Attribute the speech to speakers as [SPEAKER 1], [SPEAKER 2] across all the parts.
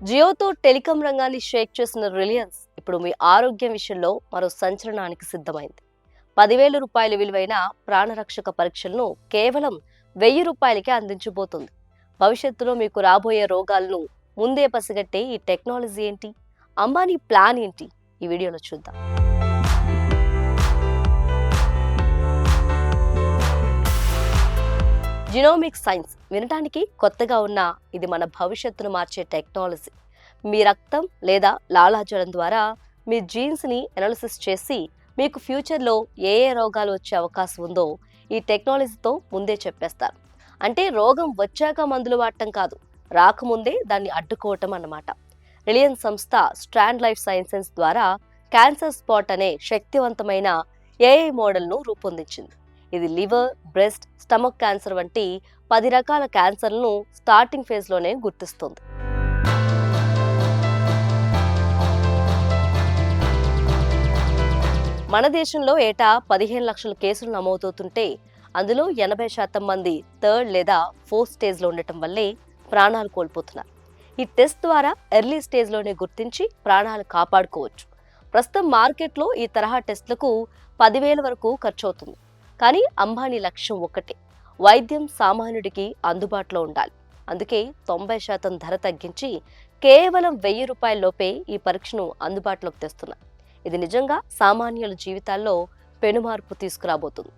[SPEAKER 1] జియోతో telecom రంగాన్ని షేక్ చేసిన Reliance ఇప్పుడు మీ ఆరోగ్యం విషయంలో మరో సంచలనానికి సిద్ధమైంది. 10,000 రూపాయల విలువైన ప్రాణరక్షక పరీక్షలను కేవలం 1,000 రూపాయలకే అందించబోతుంది. భవిష్యత్తులో మీకు రాబోయే రోగాలను ముందే పసిగట్టే ఈ టెక్నాలజీ ఏంటి? అంబానీ ప్లాన్ ఏంటి? ఈ వీడియోలో చూద్దాం. జినోమిక్ సైన్స్ వినటానికి కొత్తగా ఉన్న ఇది మన భవిష్యత్తును మార్చే టెక్నాలజీ. మీ రక్తం లేదా లాలాజలం ద్వారా మీ జీన్స్ని ఎనాలిసిస్ చేసి మీకు ఫ్యూచర్లో ఏ రోగాలు వచ్చే అవకాశం ఉందో ఈ టెక్నాలజీతో ముందే చెప్పేస్తారు. అంటే రోగం వచ్చాక మందులు వాడటం కాదు, రాకముందే దాన్ని అడ్డుకోవటం అన్నమాట. రిలయన్స్ సంస్థ స్ట్రాండ్ లైఫ్ సైన్సెస్ ద్వారా క్యాన్సర్ స్పాట్ అనే శక్తివంతమైన ఏఐ మోడల్ను రూపొందించింది. ఇది లివర్, బ్రెస్ట్, స్టమక్ క్యాన్సర్ వంటి 10 రకాల క్యాన్సర్లను స్టార్టింగ్ ఫేజ్లోనే గుర్తిస్తుంది. మన దేశంలో ఏటా 15 లక్షల కేసులు నమోదవుతుంటే అందులో 80% మంది 3rd లేదా 4th స్టేజ్లో ఉండటం వల్లే ప్రాణాలు కోల్పోతున్నారు. ఈ టెస్ట్ ద్వారా ఎర్లీ స్టేజ్లోనే గుర్తించి ప్రాణాలు కాపాడుకోవచ్చు. ప్రస్తుతం మార్కెట్లో ఈ తరహా టెస్టులకు 10,000 వరకు ఖర్చు అవుతుంది. కానీ అంబానీ లక్ష్యం ఒక్కటే, వైద్యం సామాన్యుడికి అందుబాటులో ఉండాలి. అందుకే 90% ధర తగ్గించి కేవలం 1,000 రూపాయల్లోపే ఈ పరీక్షను అందుబాటులోకి తెస్తున్నారు. ఇది నిజంగా సామాన్యుల జీవితాల్లో పెనుమార్పు తీసుకురాబోతుంది.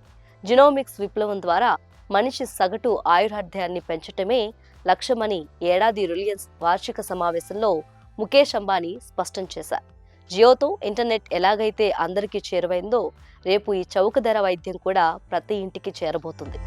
[SPEAKER 1] జినోమిక్స్ విప్లవం ద్వారా మనిషి సగటు ఆయుర్దాయాన్ని పెంచటమే లక్ష్యమని ఏడాది రిలయన్స్ వార్షిక సమావేశంలో ముఖేష్ అంబానీ స్పష్టం చేశారు. జియోతో ఇంటర్నెట్ ఎలాగైతే అందరికీ చేరువైందో రేపు ఈ చౌక ధర వైద్యం కూడా ప్రతి ఇంటికి చేరబోతుంది.